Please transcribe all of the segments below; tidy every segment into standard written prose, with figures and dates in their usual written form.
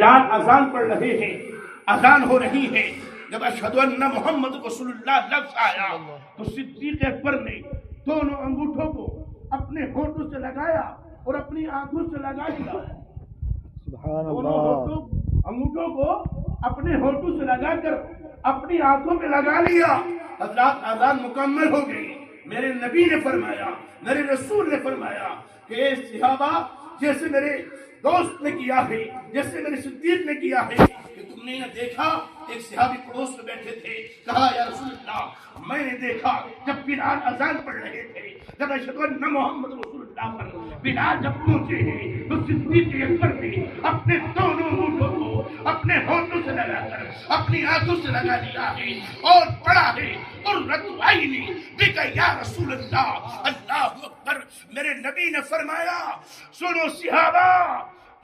بلال اذان پڑھ رہے ہیں، اذان ہو رہی ہے، جب اشہد ان محمد رسول اللہ لفظ آیا تو صدیق اکبر نے دونوں انگوٹھوں کو اپنے ہونٹوں سے لگایا اور اپنی آنکھوں سے لگا لیا۔ سبحان دونوں اللہ۔ انگوٹھوں کو اپنے ہونٹوں سے لگا کر اپنی آنکھوں پہ لگا لیا۔ حضرات اذان مکمل ہو گئی۔ میرے نبی نے فرمایا، میرے رسول نے فرمایا کہ اے صحابہ، جیسے میرے دوست نے کیا ہے، جیسے میرے صدیق نے کیا ہے، کہ تم نے دیکھا ایک صحابی پڑوس میں بیٹھے تھے، کہا یا رسول اللہ میں نے دیکھا جب بلال اذان پڑھ رہے تھے، جب اشہد ان محمد رسول اللہ پر بلال جب پہنچے ہیں تو صدیق اکبر نے اپنے دونوں ہونٹوں کو اپنے ہونٹوں سے لگا کر اپنی آنکھوں سے لگا لیا ہے اور پڑھا ہے قرۃ عینی بک یا رسول اللہ۔ اللہ اکبر۔ میرے نبی نے فرمایا سنو صحابہ،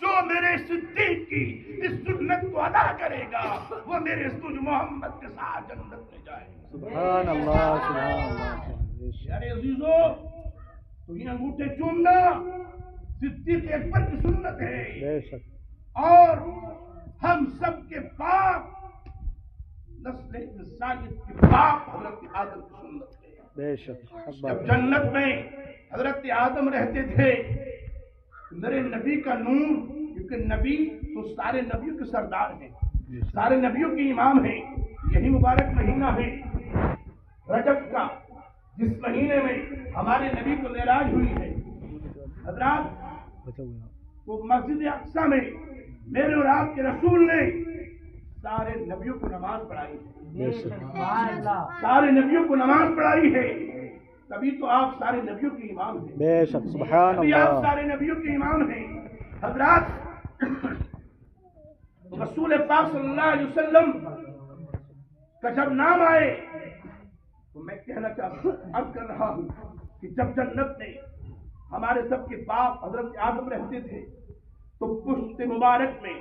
جو میرے صدیق کی اس سنت کو ادا کرے گا وہ میرے سج محمد کے ساتھ جنت میں جائے گا۔ سبحان اللہ، سبحان اللہ۔ پیارے عزیزو، تو یہ انگوٹھے چومنا صدیق اکبر کی سنت ہے، بے شک۔ اور ہم سب کے باپ، نسل انسانیت کے باپ حضرت آدم کی سنت ہے۔ بے شک۔ جب جنت میں حضرت آدم رہتے تھے، میرے نبی کا نور، کیونکہ نبی تو سارے نبیوں کے سردار ہیں، سارے نبیوں کے امام ہیں۔ یہی مبارک مہینہ ہے رجب کا، جس مہینے میں ہمارے نبی کو معراج ہوئی ہے۔ حضرات، وہ مسجد اقصی میں میرے اور آپ کے رسول نے سارے نبیوں کو نماز پڑھائی ہے، سارے نبیوں کو نماز پڑھائی ہے، تبھی تو آپ سارے نبیوں کے امام ہیں۔ بے شک۔ سبحان تبھی آپ اللہ۔ سارے نبیوں کے امام ہیں۔ حضرات، رسول پاک صلی اللہ علیہ وسلم کا جب نام آئے تو میں کہنا چاہتا ہوں، عرض کر رہا ہوں کہ جب جنت میں ہمارے سب کے باپ حضرت آدم رہتے تھے تو پشت مبارک میں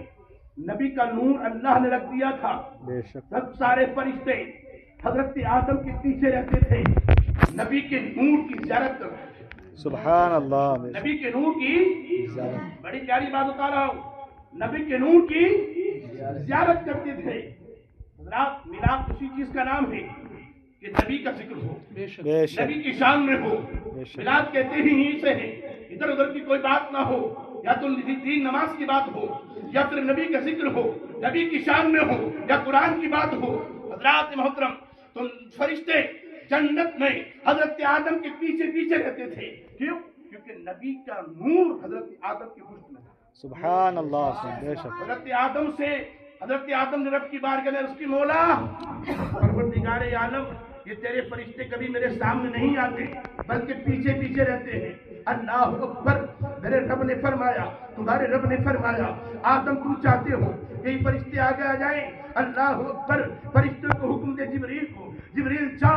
نبی کا نور اللہ نے رکھ دیا تھا۔ بے شک۔ سب سارے فرشتے حضرت آدم کے پیچھے رہتے تھے، نبی کے نور کی زیارت کرتے تھے۔ سبحان اللہ۔ نبی کے نور کی بڑی پیاری بات بتا رہا ہوں، نبی کے نور کی زیارت کرتے تھے۔ حضرات، میلاد اسی چیز کا نام ہے کہ نبی کا ذکر ہو، بے شک۔ نبی کی شان میں ہو۔ میلاد کہتے ہی یہیں سے ہیں، ادھر ادھر کی کوئی بات نہ ہو، یا تو دین نماز کی بات ہو، یا پھر نبی کا ذکر ہو، نبی کی شان میں ہو، یا قرآن کی بات ہو۔ حضرات محترم، تو فرشتے جنت میں حضرت آدم کے پیچھے پیچھے رہتے تھے۔ کیوں؟ کیونکہ نبی کا نور حضرت آدم کے پشت میں تھا۔ سبحان اللہ۔ بے شک۔ حضرت آدم نے رب کی بارگاہ میں اس کی مولا، پروردگار عالم، یہ تیرے فرشتے کبھی میرے سامنے نہیں آتے بلکہ پیچھے پیچھے رہتے ہیں۔ اللہ اکبر۔ میرے رب نے فرمایا، تمہارے رب نے فرمایا، آدم تم چاہتے ہو کہ یہ فرشتے آگے آ جائیں؟ اللہ اکبر۔ فرشتوں کو حکم دے جبریل کو، جبریل جا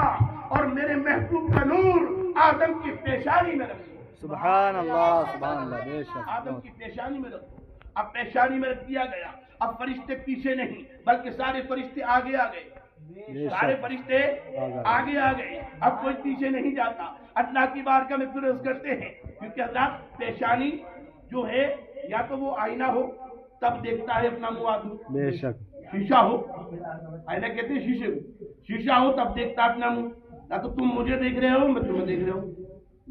اور میرے محبوب کا نور آدم کی پیشانی میں رکھ۔ سبحان اللہ، سبحان اللہ۔ بے شک۔ آدم کی پیشانی میں رکھو۔ اب پیشانی میں رکھ دیا گیا، اب فرشتے پیچھے نہیں بلکہ سارے فرشتے آگے آ گئے، سارے فرشتے آگے آ گئے، اب کوئی پیچھے نہیں جاتا۔ اللہ کی بارگاہ میں پھر عرض کرتے ہیں، کیونکہ حضرات پیشانی جو ہے یا تو وہ آئینہ ہو تب دیکھتا ہے اپنا منہ آدمی، بے شک۔ شیشہ ہو، آئینہ کہتے ہیں شیشے کو، شیشہ ہو تب دیکھتا ہے اپنا منہ، یا تو تم مجھے دیکھ رہے ہو میں تمہیں دیکھ رہا ہوں،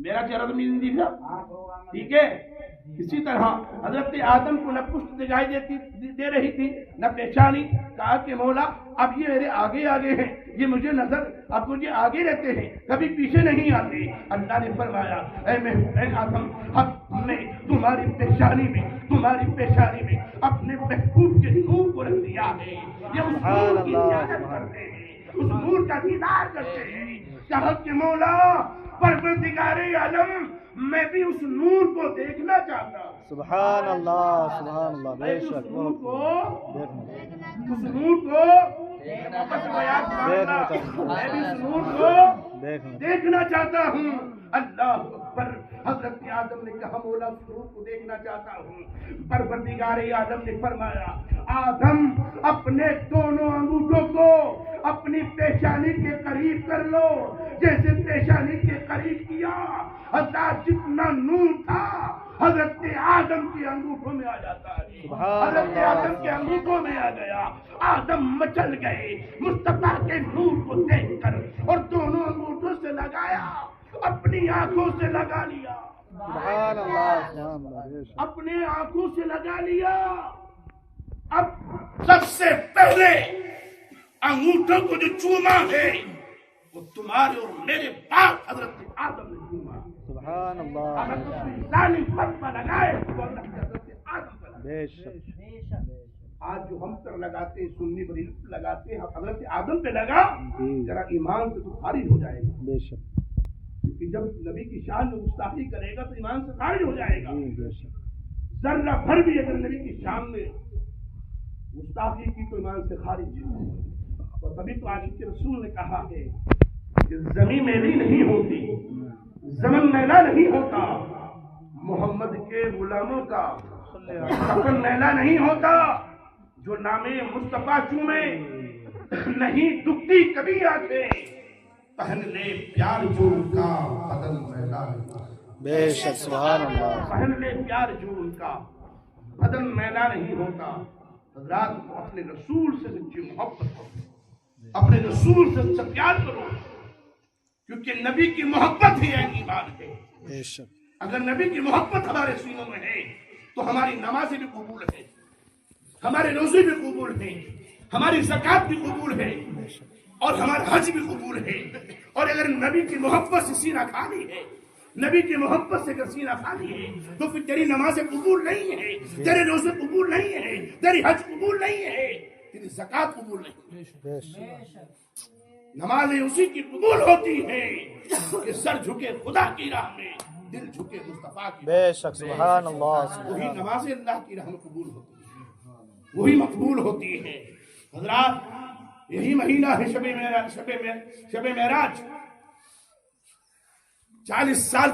میرا چہرہ تو نہیں دکھ رہا، ٹھیک ہے؟ اسی طرح حضرت آدم کو نہ پشت دکھائی دے رہی تھی نہ پیشانی۔ کہا کہ مولا اب یہ میرے آگے آگے ہیں، یہ مجھے نظر، اب مجھے آگے رہتے ہیں کبھی پیچھے نہیں آتے۔ اللہ نے فرمایا اے آدم، ہم نے تمہاری پیشانی میں اپنے محبوب کے نور کو رکھ دیا ہے، یہ اس نور کی زیارت کرتے ہیں، اس نور کا دیدار کرتے ہیں۔ کہا کہ مولا پروردگار عالم، میں بھی اس نور کو دیکھنا چاہتا ہوں۔ سبحان اللہ، سبحان اللہ۔ بے اس شک۔ نور کو دیکھنا چاہتا ہوں۔ اللہ اکبر۔ حضرت آدم نے کہا مولا اس نور کو دیکھنا چاہتا ہوں۔ پروردگار عالم نے فرمایا آدم اپنے دونوں انگوٹھوں کو اپنی پیشانی کے قریب کر لو۔ جیسے پیشانی کے قریب کیا، حضرت جتنا نور تھا حضرت آدم کے انگوٹھوں میں آ جاتا ہے. سبحان حضرت اللہ. آدم کے انگوٹھوں میں آ گیا. آدم مچل گئے مصطفیٰ کے نور کو دیکھ کر اور دونوں انگوٹھوں سے لگایا, اپنی آنکھوں سے لگا لیا, سبحان اللہ سبحان اللہ بے شک. اپنے آنکھوں سے لگا لیا. اب سب سے پہلے انگوٹھوں کو جو چوما ہے وہ تمہارے اور میرے باپ حضرت آدم نے چوما. سبحان اللہ اگر تم انسانی فتویٰ لگائے تو اللہ کے حضرت آدم پر لگائے. بے شک. آج جو ہم پر لگاتے ہیں سنی بری لگاتے ہیں حضرت آدم پہ لگا, ذرا ایمان سے تو خارج ہو جائے گا. بے شک. کیونکہ جب نبی کی شان میں گستاخی کرے گا تو ایمان سے خارج ہو جائے گا. بے شک. ذرہ بھر بھی اگر نبی کی شان میں گستاخی کی تو ایمان سے خارج ہے. اور تبھی تو عاشق رسول نے کہا ہے کہ زمین میلی نہیں ہوتی, زمن میلا نہیں ہوتا, محمد کے غلاموں کا کفن میلا نہیں ہوتا, جو نام مصطفیٰ چومے نہیں دکھتی کبھی آتے, پہن لے پیار جو ان کا بدن میلا نہیں. بے شک. سبحان اللہ. پہن لے پیار جو ان کا بدن میلا نہیں ہوتا. حضرات کو اپنے رسول سے سچی محبت کرو, اپنے رسول سے سچا پیار کرو, کیونکہ نبی کی محبت ہی ایک ایمان ہے. بے شک. اگر نبی کی محبت ہمارے سینوں میں ہے تو ہماری نمازیں بھی قبول ہیں, ہمارے روزے بھی قبول ہیں, ہماری زکات بھی قبول ہے, اور ہمارا حج بھی قبول ہے. اور اگر نبی کی محبت سے سینہ خالی ہے, نبی کی محبت سے اگر سینہ خالی ہے تو پھر تیری نمازیں قبول نہیں ہے, تیرے روزے قبول نہیں ہے, تیری حج قبول نہیں ہے, تیری زکات قبول نہیں ہے. بے شک. نمازیں اسی کی قبول ہوتی ہیں کہ سر جھکے خدا کی راہ میں, دل جھکے مصطفیٰ کی. بے شک. سبحان اللہ. وہی نمازیں اللہ کی راہ میں قبول ہوتی ہیں, وہی مقبول ہوتی ہیں. حضرات یہی مہینہ ہے شب معراج. 40 سال